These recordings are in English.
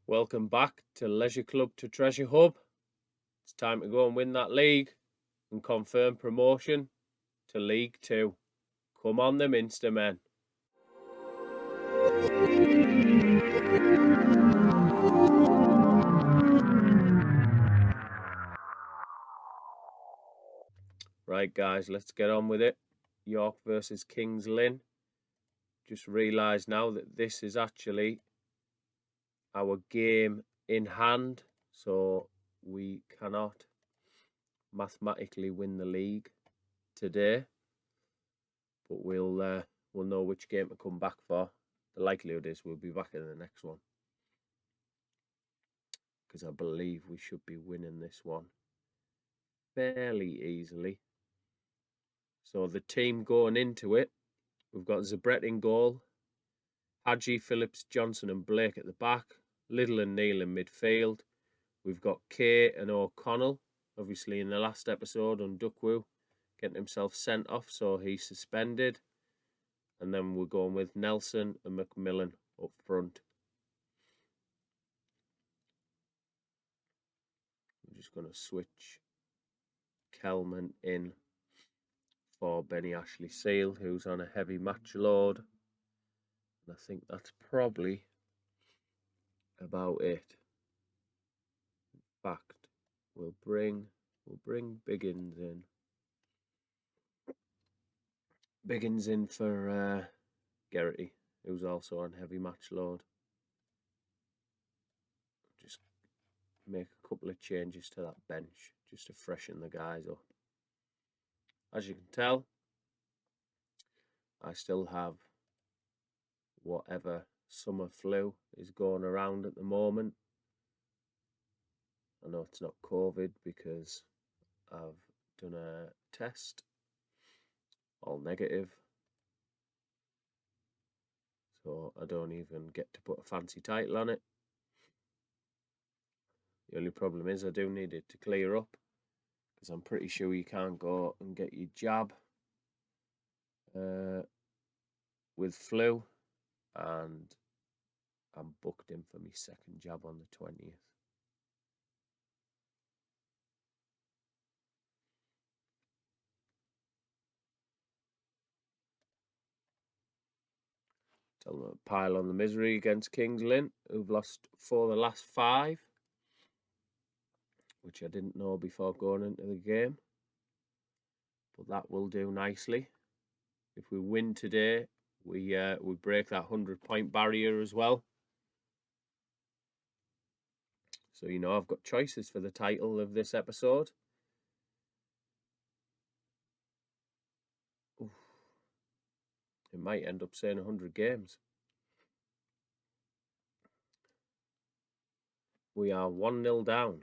Welcome back to Leisure Club to Treasure Hub. It's time to go and win that league and confirm promotion to League 2. Come on, the Minster men. Right, guys, let's get on with it. York versus Kings Lynn. Just realised now that this is actually our game in hand, so we cannot mathematically win the league today, but we'll know which game to come back for. The likelihood is we'll be back in the next one, because I believe we should be winning this one fairly easily. So the team going into it, we've got Zabret in goal, Hadji, Phillips, Johnson and Blake at the back, Little and Neal in midfield. We've got Kay and O'Connell, obviously in the last episode on Duckwu, getting himself sent off, so he's suspended. And then we're going with Nelson and McMillan up front. I'm just going to switch Kelman in for Benny Ashley Seal, who's on a heavy match load. And I think that's probably about it. In fact, we'll bring Biggins in. Biggins in for Gerrity, who's also on heavy match load. Just make a couple of changes to that bench just to freshen the guys up. As you can tell, I still have whatever summer flu is going around at the moment. I know it's not COVID because I've done a test, all negative. So I don't even get to put a fancy title on it. The only problem is I do need it to clear up, because I'm pretty sure you can't go and get your jab with flu, and I'm booked in for my second jab on the 20th. Tell them to pile on the misery against Kings Lynn, who've lost 4 of the last 5, which I didn't know before going into the game. But that will do nicely. If we win today, we break that 100-point barrier as well. So, you know, I've got choices for the title of this episode. Oof. It might end up saying 100 games. We are 1-0 down.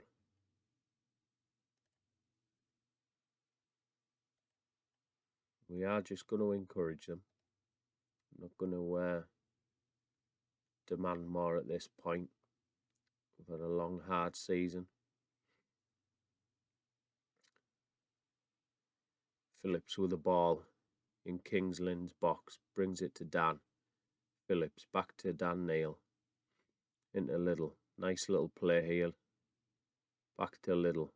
We are just going to encourage them. I'm not going to demand more at this point. We've had a long, hard season. Phillips with the ball in Kings Lynn's box, brings it to Dan. Phillips back to Dan Neal. Into Little. Nice little play here. Back to Little.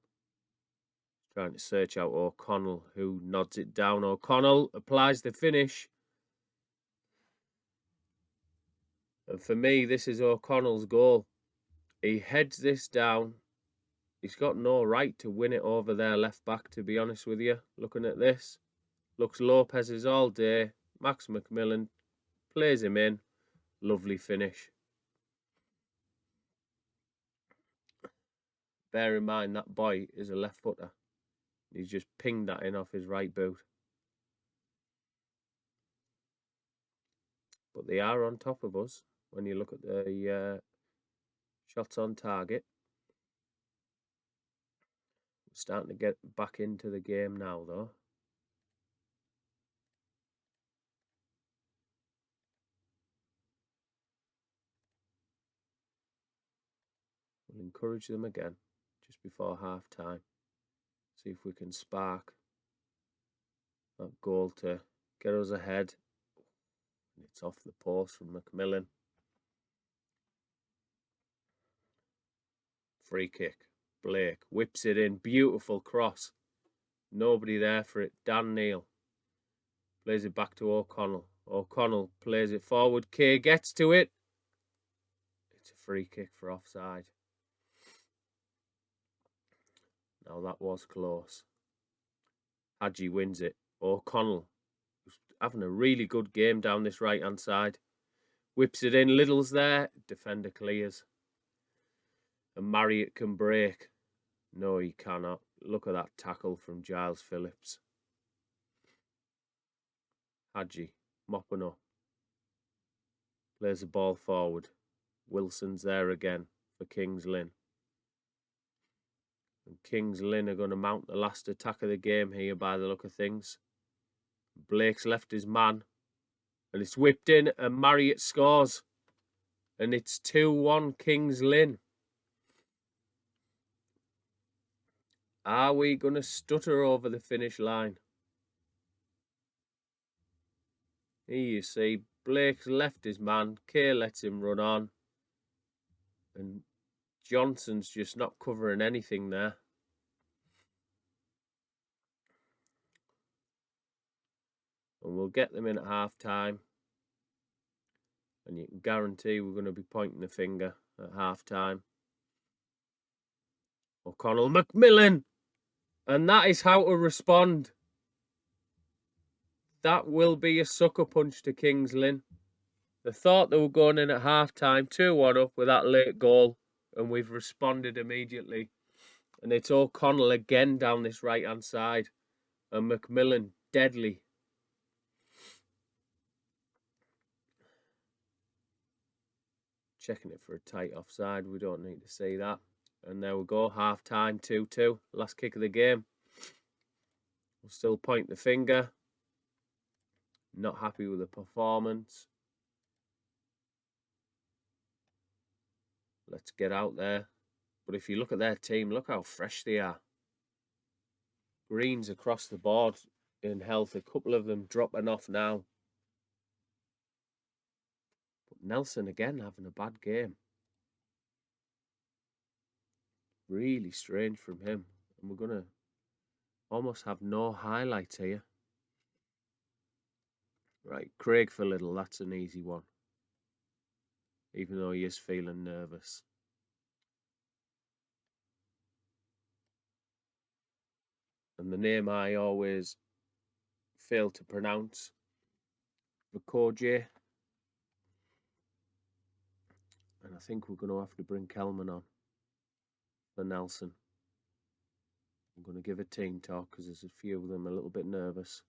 Trying to search out O'Connell, who nods it down. O'Connell applies the finish. And for me, this is O'Connell's goal. He heads this down. He's got no right to win it over their left back, to be honest with you. Looking at this. Looks Lopez's all day. Max McMillan plays him in. Lovely finish. Bear in mind that boy is a left footer. He's just pinged that in off his right boot. But they are on top of us when you look at the shots on target. We're starting to get back into the game now, though. We'll encourage them again just before half time. See if we can spark that goal to get us ahead. It's off the post from McMillan. Free kick. Blake whips it in. Beautiful cross. Nobody there for it. Dan Neal plays it back to O'Connell. O'Connell plays it forward. Kay gets to it. It's a free kick for offside. Now that was close. Hadji wins it. O'Connell, who's having a really good game down this right-hand side, whips it in. Little's there. Defender clears. And Marriott can break. No, he cannot. Look at that tackle from Giles Phillips. Hadji mopping up. Plays the ball forward. Wilson's there again for Kings Lynn. And Kings Lynn are going to mount the last attack of the game here by the look of things. Blake's left his man. And it's whipped in and Marriott scores. And it's 2-1 Kings Lynn. Are we going to stutter over the finish line? Here you see, Blake's left his man. Kay lets him run on. And Johnson's just not covering anything there. And we'll get them in at half time. And you can guarantee we're going to be pointing the finger at half time. O'Connell, McMillan! And that is how to respond. That will be a sucker punch to Kings Lynn. They thought they were going in at half time, 2-1 up with that late goal. And we've responded immediately. And it's O'Connell again down this right-hand side. And McMillan, deadly. Checking it for a tight offside. We don't need to see that. And there we go. Half time, 2-2. Last kick of the game. We'll still point the finger. Not happy with the performance. Let's get out there. But if you look at their team, look how fresh they are. Greens across the board in health. A couple of them dropping off now. But Nelson again having a bad game. Really strange from him. And we're going to almost have no highlights here. Right, Craig for Little. That's an easy one. Even though he is feeling nervous. And the name I always fail to pronounce, Vicoje. And I think we're going to have to bring Kelman on for Nelson. I'm going to give a team talk because there's a few of them a little bit nervous.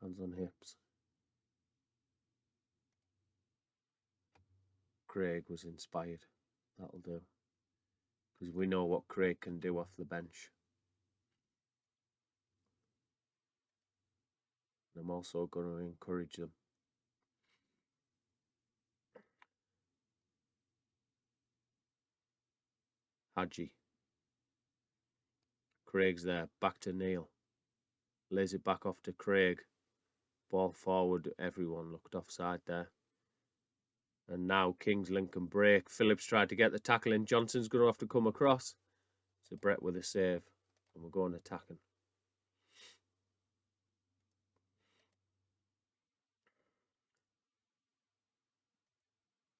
Hands on hips. Craig was inspired. That'll do. Because we know what Craig can do off the bench. And I'm also going to encourage them. Hadji. Craig's there. Back to Neil. Lays it back off to Craig. Ball forward. Everyone looked offside there. And now Kings Lynn can break. Phillips tried to get the tackle in. Johnson's going to have to come across. So Brett with a save. And we're going attacking.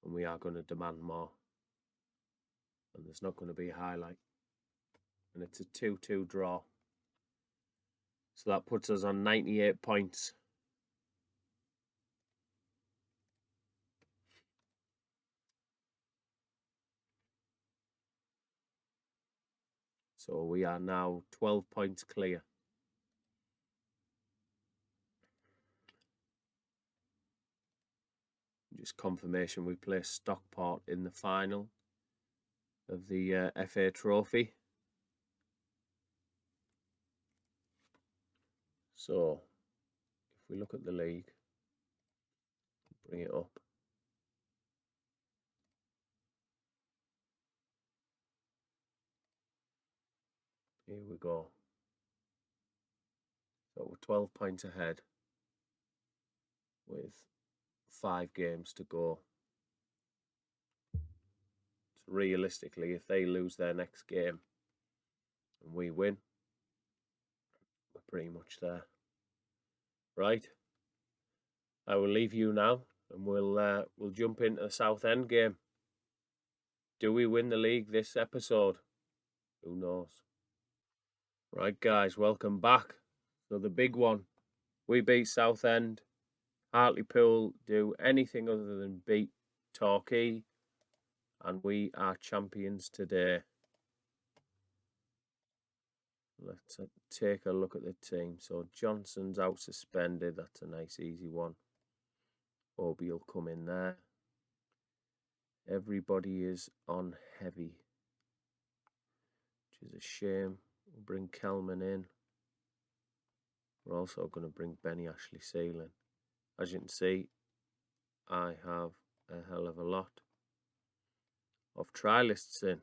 And we are going to demand more. And there's not going to be a highlight. And it's a 2-2 draw. So that puts us on 98 points. So we are now 12 points clear. Just confirmation we play Stockport in the final of the FA Trophy. So if we look at the league, bring it up. Here we go. So we're 12 points ahead with 5 games to go. So realistically, if they lose their next game and we win, we're pretty much there. Right. I will leave you now, and we'll jump into the Southend game. Do we win the league this episode? Who knows? Right, guys, welcome back. So the big one, we beat Southend. Hartlepool do anything other than beat Torquay, and we are champions today. Let's take a look at the team. So Johnson's out suspended. That's a nice easy one. Obi will come in there. Everybody is on heavy, which is a shame. We'll bring Kelman in. We're also going to bring Benny Ashley Seal in. As you can see, I have a hell of a lot of trialists in.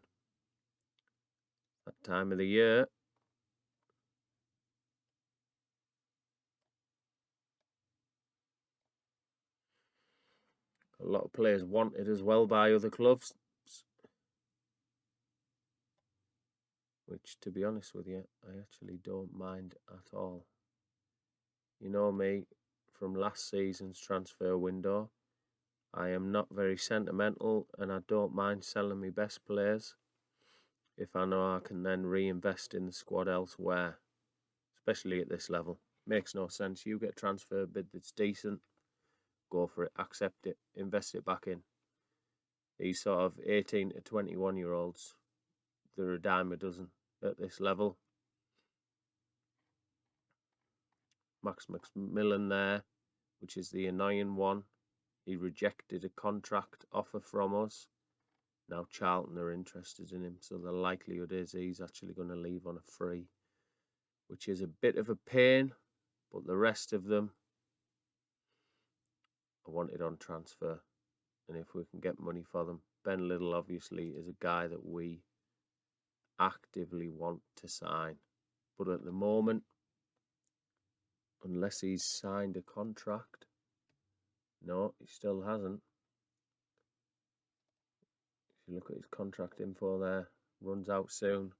That time of the year. A lot of players wanted as well by other clubs. Which, to be honest with you, I actually don't mind at all. You know me from last season's transfer window. I am not very sentimental, and I don't mind selling my best players if I know I can then reinvest in the squad elsewhere, especially at this level. Makes no sense. You get a transfer bid that's decent, go for it, accept it, invest it back in. These sort of 18 to 21-year-olds, they're a dime a dozen at this level. Max McMillan there, which is the annoying one. He rejected a contract offer from us. Now Charlton are interested in him, so the likelihood is he's actually going to leave on a free, which is a bit of a pain, but the rest of them are wanted on transfer, and if we can get money for them. Ben Little obviously is a guy that we actively want to sign, but at the moment, unless he's signed a contract, no, he still hasn't. If you look at his contract info there, runs out soon.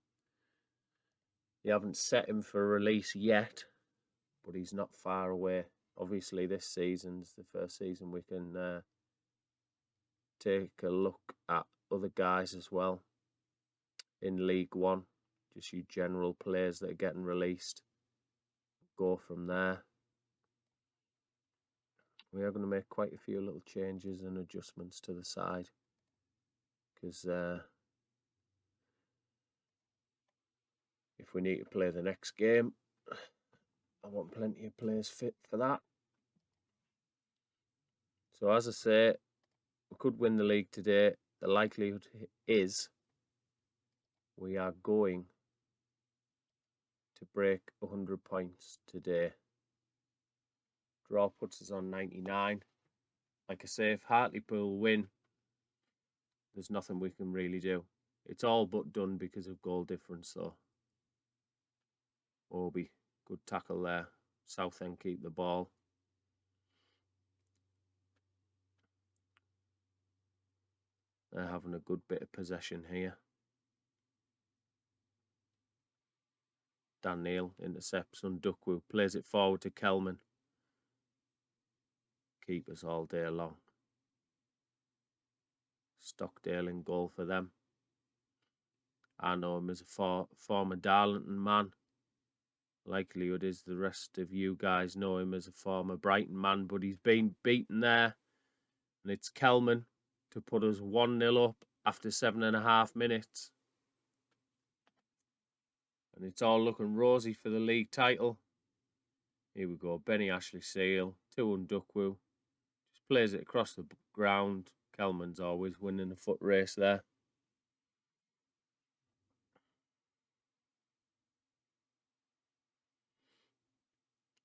You haven't set him for release yet, but he's not far away. Obviously, this season's the first season we can take a look at other guys as well in League One. Just you general players that are getting released. Go from there. We are going to make quite a few little changes and adjustments to the side, because if we need to play the next game, I want plenty of players fit for that. So as I say, we could win the league today. The likelihood is we are going to break 100 points today. Draw puts us on 99. Like I say, if Hartlepool win, there's nothing we can really do. It's all but done because of goal difference, though. Obi, good tackle there. Southend keep the ball. They're having a good bit of possession here. Dan Neil intercepts on Duckworth, plays it forward to Kelman. Keepers all day long. Stockdale in goal for them. I know him as a former Darlington man. Likelihood is the rest of you guys know him as a former Brighton man, but he's been beaten there. And it's Kelman to put us 1-0 up after 7.5 minutes. And it's all looking rosy for the league title. Here we go. Benny Ashley Seal, 2 Duckworth. Just plays it across the ground. Kelman's always winning the foot race there.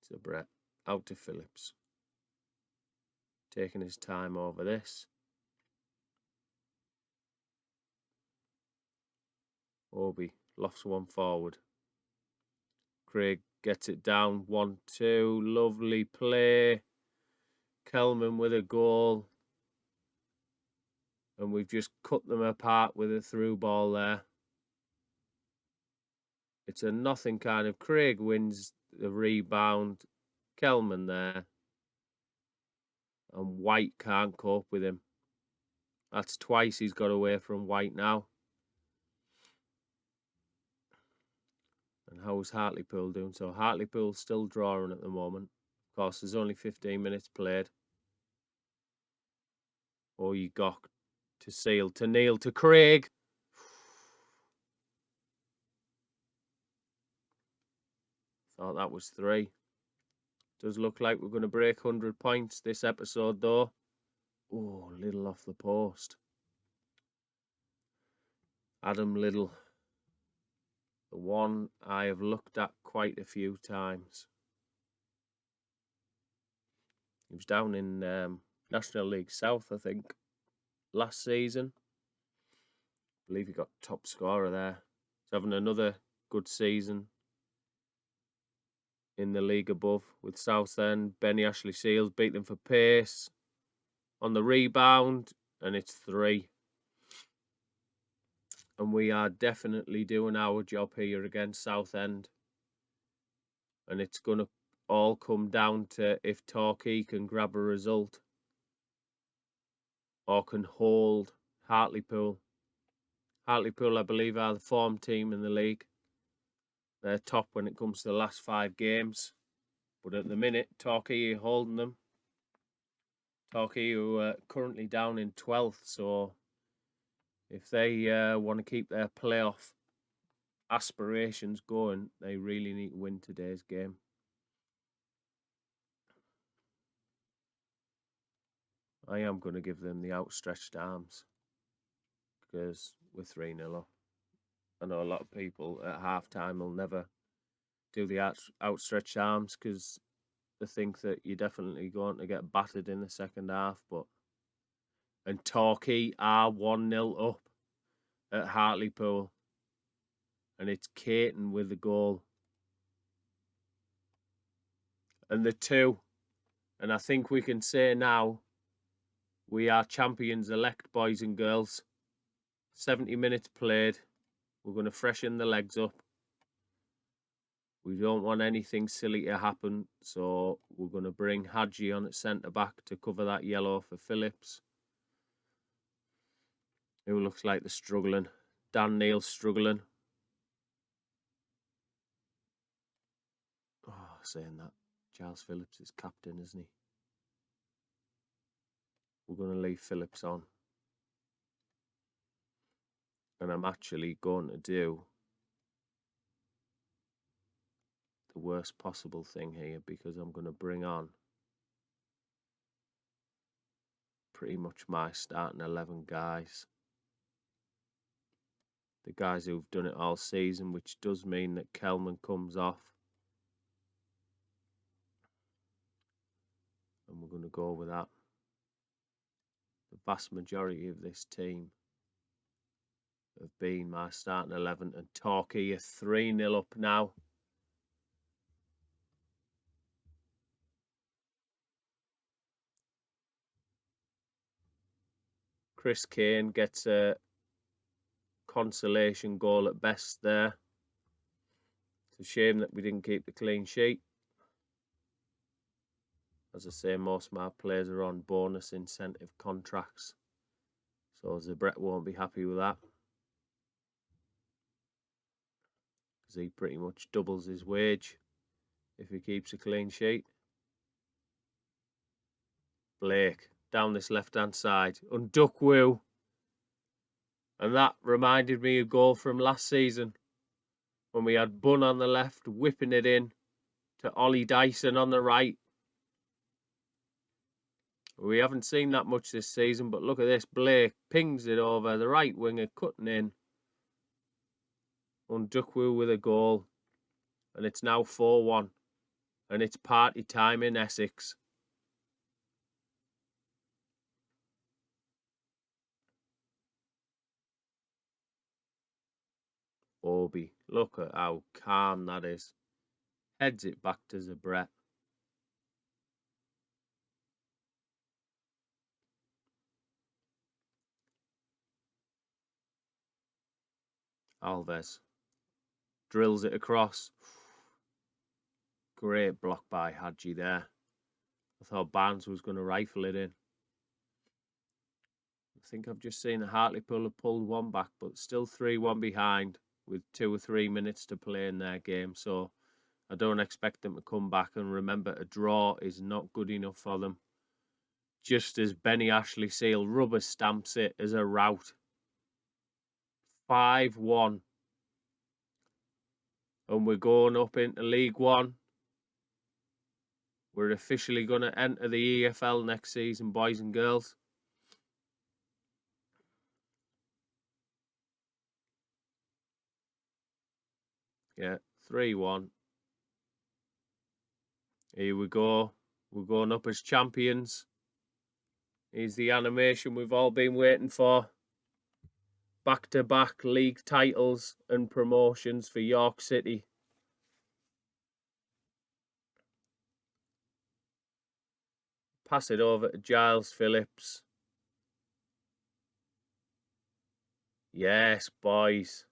So Brett out to Phillips. Taking his time over this. Obi lofts one forward. Craig gets it down. 1-2. Lovely play. Kelman with a goal. And we've just cut them apart with a through ball there. It's a nothing kind of. Craig wins the rebound. Kelman there. And White can't cope with him. That's twice he's got away from White now. And how's Hartlepool doing? So Hartlepool's still drawing at the moment. Of course, there's only 15 minutes played. Oh, you got to Seal, to Neil, to Craig. Thought that was 3. Does look like we're going to break 100 points this episode, though. Oh, Little off the post. Adam Little. The one I have looked at quite a few times. He was down in National League South, I think, last season. I believe he got top scorer there. He's having another good season in the league above with Southend. Benny Ashley Seals beat them for pace on the rebound, and it's 3. And we are definitely doing our job here against Southend. And it's going to all come down to if Torquay can grab a result or can hold Hartlepool. Hartlepool, I believe, are the form team in the league. They're top when it comes to the last 5 games. But at the minute, Torquay are holding them. Torquay who are currently down in 12th. So if they want to keep their playoff aspirations going, they really need to win today's game. I am going to give them the outstretched arms because we're 3-0 up. I know a lot of people at half-time will never do the outstretched arms because they think that you're definitely going to get battered in the second half. And Torquay are 1-0 up at Hartlepool. And it's Caton with the goal. And the 2. And I think we can say now we are champions elect, boys and girls. 70 minutes played. We're going to freshen the legs up. We don't want anything silly to happen. So we're going to bring Hadji on at centre-back to cover that yellow for Phillips, who looks like they're struggling. Dan Neal's struggling. Oh, saying that. Charles Phillips is captain, isn't he? We're going to leave Phillips on. And I'm actually going to do the worst possible thing here because I'm going to bring on pretty much my starting 11 guys. The guys who've done it all season, which does mean that Kelman comes off. And we're going to go with that. The vast majority of this team have been my starting 11, and Torquay are 3-0 up now. Chris Kane gets a consolation goal at best there. It's a shame that we didn't keep the clean sheet. As I say, most of my players are on bonus incentive contracts, so Zabret won't be happy with that because he pretty much doubles his wage if he keeps a clean sheet. Blake down this left-hand side, Undukwu, and that reminded me of a goal from last season when we had Bunn on the left, whipping it in to Ollie Dyson on the right. We haven't seen that much this season, but look at this. Blake pings it over, the right winger cutting in. Undukwu with a goal. And it's now 4-1. And it's party time in Essex. Obi, look at how calm that is. Heads it back to Zabret. Alves drills it across. Great block by Hadji there. I thought Barnes was going to rifle it in. I think I've just seen Hartlepool have pulled one back, but still 3-1 behind with 2 or 3 minutes to play in their game. So I don't expect them to come back. And remember, a draw is not good enough for them. Just as Benny Ashley Seal rubber stamps it as a rout. 5-1. And we're going up into League One. We're officially going to enter the EFL next season, boys and girls. Yeah, 3-1. Here we go. We're going up as champions. Here's the animation we've all been waiting for. Back-to-back league titles and promotions for York City. Pass it over to Giles Phillips. Yes, boys.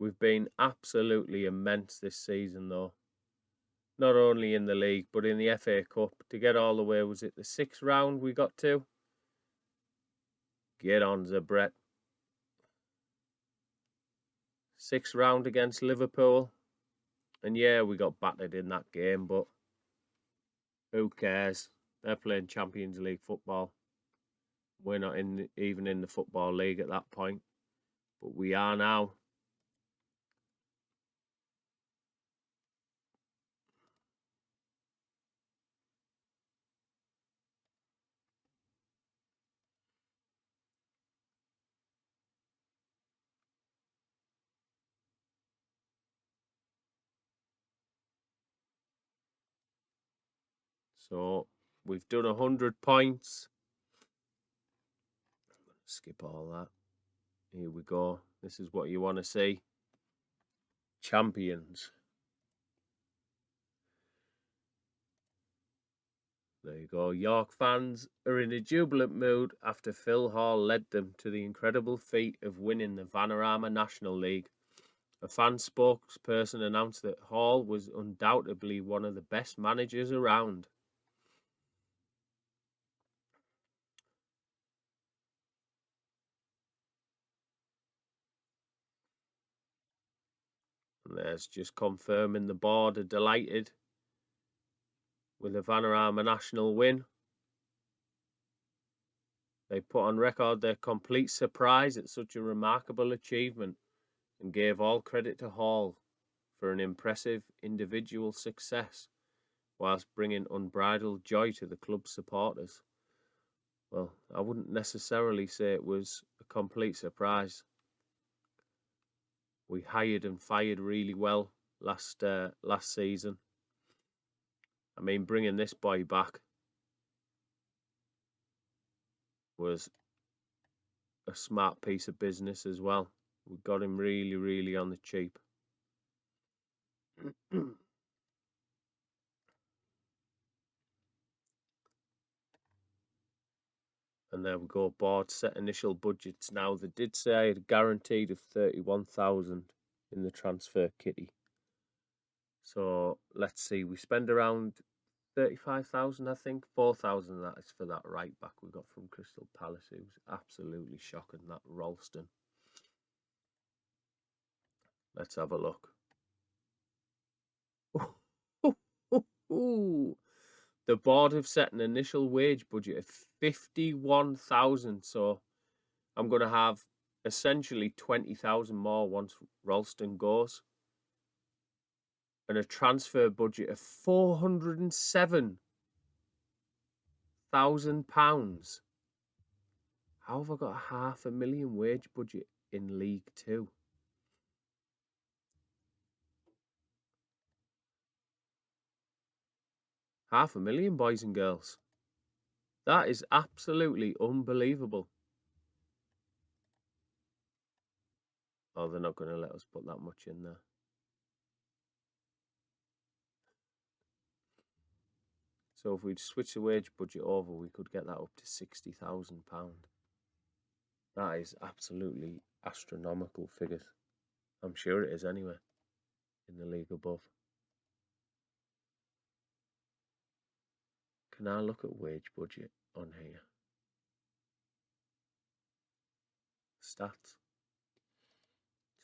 We've been absolutely immense this season, though. Not only in the league, but in the FA Cup. To get all the way, was it the 6th round we got to? Get on, Zabret. 6th round against Liverpool. And yeah, we got battered in that game, but who cares? They're playing Champions League football. We're not even in the Football League at that point. But we are now. So we've done 100 points. Skip all that. Here we go. This is what you want to see. Champions. There you go. York fans are in a jubilant mood after Phil Hall led them to the incredible feat of winning the Vanarama National League. A fan spokesperson announced that Hall was undoubtedly one of the best managers around. And there's just confirming the board are delighted with the Vanarama National win. They put on record their complete surprise at such a remarkable achievement and gave all credit to Hall for an impressive individual success whilst bringing unbridled joy to the club's supporters. Well, I wouldn't necessarily say it was a complete surprise. We hired and fired really well last season. I mean, bringing this boy back was a smart piece of business as well. We got him really, really on the cheap. And there we go. Board set initial budgets now. They did say I had guaranteed of 31,000 in the transfer kitty. So let's see. We spend around 35,000, I think. 4,000 that is for that right back we got from Crystal Palace. It was absolutely shocking, that Ralston. Let's have a look. The board have set an initial wage budget of 51,000. So I'm going to have essentially 20,000 more once Ralston goes. And a transfer budget of £407,000. How have I got a £500,000 wage budget in League Two? £500,000, boys and girls. That is absolutely unbelievable. Oh, they're not going to let us put that much in there. So if we'd switch the wage budget over, we could get that up to £60,000. That is absolutely astronomical figures. I'm sure it is anyway, in the league above. Can I look at wage budget on here? Stats.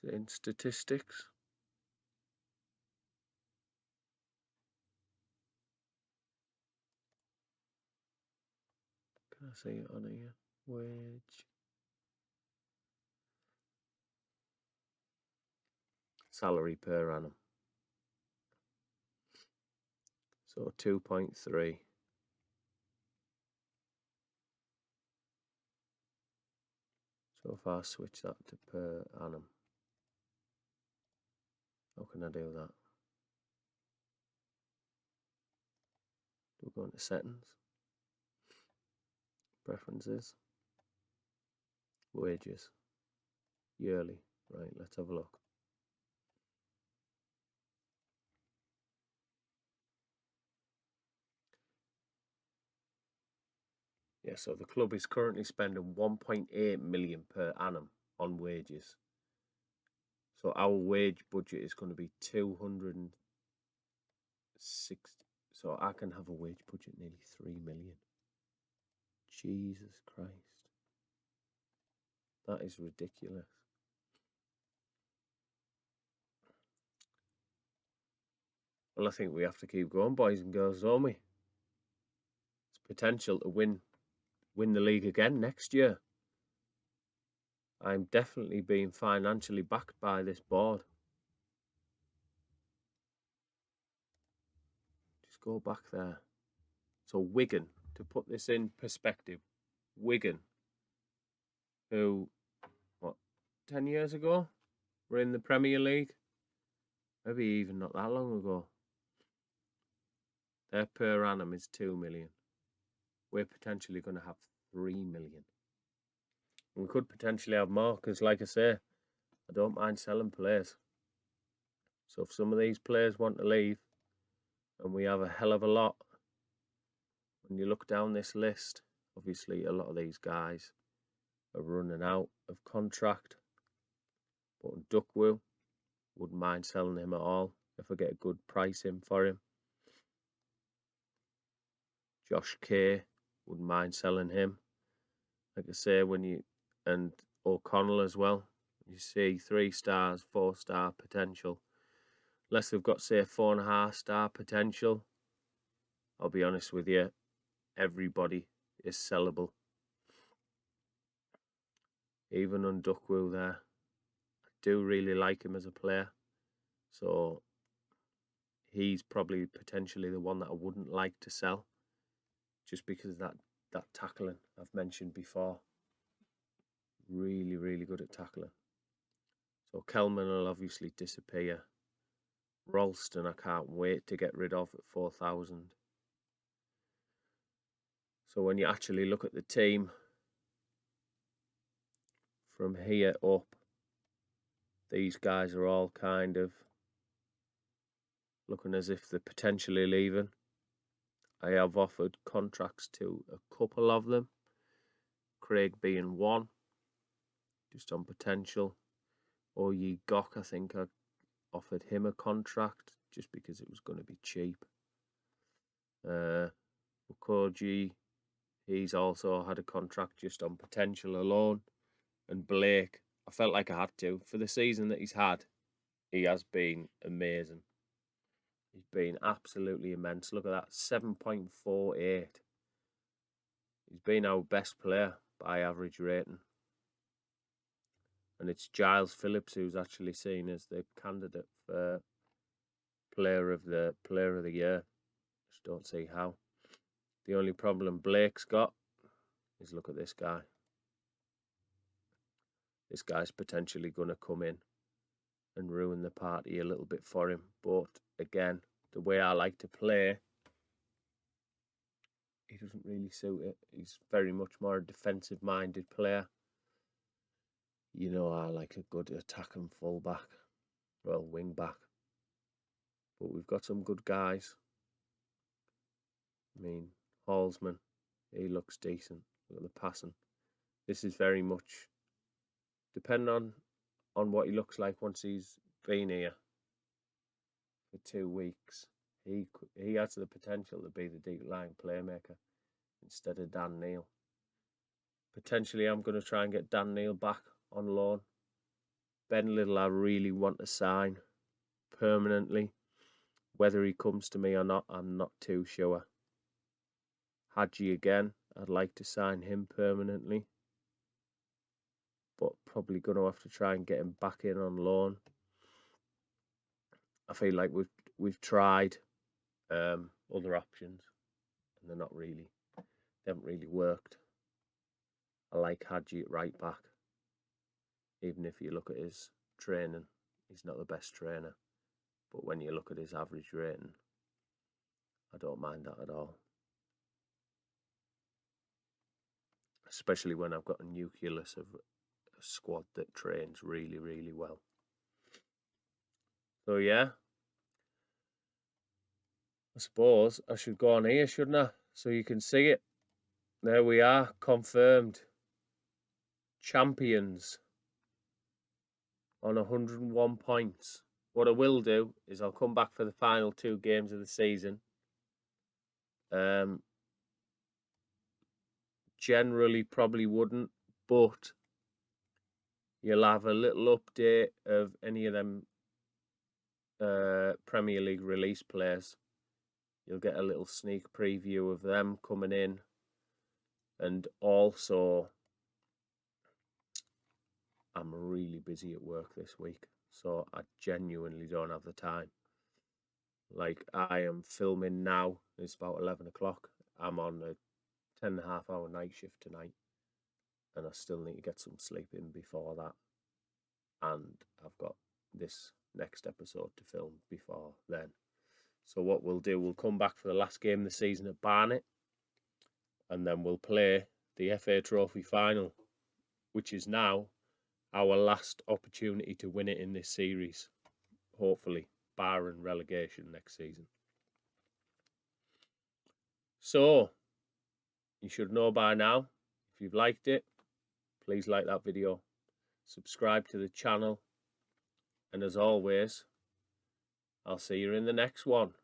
Is it in statistics? Can I see it on here? Wage. Salary per annum. So 2.3. So if I switch that to per annum, how can I do that? Do we go into settings? Preferences? Wages? Yearly? Right, let's have a look. Yeah, so the club is currently spending 1.8 million per annum on wages. So our wage budget is going to be 260. So I can have a wage budget nearly 3 million. Jesus Christ. That is ridiculous. Well, I think we have to keep going, boys and girls, don't we? It's potential to win the league again next year. I'm definitely being financially backed by this board. Just go back there. So Wigan, to put this in perspective, Wigan, who, 10 years ago, were in the Premier League? Maybe even not that long ago. Their per annum is 2 million. We're potentially going to have 3 million. And we could potentially have more because, like I say, I don't mind selling players. So if some of these players want to leave, and we have a hell of a lot, when you look down this list, obviously a lot of these guys are running out of contract. But Duckwill, wouldn't mind selling him at all if I get a good price in for him. Josh Kay, wouldn't mind selling him. Like I say, and O'Connell as well, you see 3 stars, 4-star potential. Unless they've got, say, 4.5-star potential, I'll be honest with you, everybody is sellable. Even on Duckwill there, I do really like him as a player. So he's probably potentially the one that I wouldn't like to sell, just because of that tackling I've mentioned before. Really, really good at tackling. So Kelman will obviously disappear. Ralston I can't wait to get rid of at 4,000. So when you actually look at the team from here up, these guys are all kind of looking as if they're potentially leaving. I have offered contracts to a couple of them, Craig being one, just on potential. Or Yi Gok, I think I offered him a contract just because it was going to be cheap. Mukoji, he's also had a contract just on potential alone. And Blake, I felt like I had to. For the season that he's had, he has been amazing. He's been absolutely immense. Look at that, 7.48. He's been our best player by average rating. And it's Giles Phillips who's actually seen as the candidate for player of the year. Just don't see how. The only problem Blake's got is, look at this guy. This guy's potentially going to come in and ruin the party a little bit for him. But again, the way I like to play, he doesn't really suit it. He's very much more a defensive-minded player. You know, I like a good attacking fullback, well, wing back. But we've got some good guys. I mean, Hallsman, he looks decent. Look at the passing. This is very much depending on what he looks like once he's been here for 2 weeks, he has the potential to be the deep line playmaker instead of Dan Neil. Potentially, I'm going to try and get Dan Neil back on loan. Ben Little, I really want to sign permanently. Whether he comes to me or not, I'm not too sure. Hadji again, I'd like to sign him permanently, but probably going to have to try and get him back in on loan. I feel like we've tried other options, and they haven't really worked. I like Hadji at right back. Even if you look at his training, he's not the best trainer. But when you look at his average rating, I don't mind that at all. Especially when I've got a nucleus of a squad that trains really, really well. So yeah, I suppose I should go on here, shouldn't I? So you can see it. There we are, confirmed. Champions on 101 points. What I will do is I'll come back for the final 2 games of the season. Generally probably wouldn't, but you'll have a little update of any of them Premier League release players. You'll get a little sneak preview of them coming in. And also, I'm really busy at work this week, so I genuinely don't have the time. Like, I am filming now. It's about 11 o'clock. I'm on a 10.5-hour night shift tonight, and I still need to get some sleep in before that. And I've got this next episode to film before then. So what we'll do, we'll come back for the last game of the season at Barnet, and then we'll play the FA Trophy final, which is now our last opportunity to win it in this series, hopefully, barring relegation next season. So, you should know by now, if you've liked it, please like that video, subscribe to the channel, and as always, I'll see you in the next one.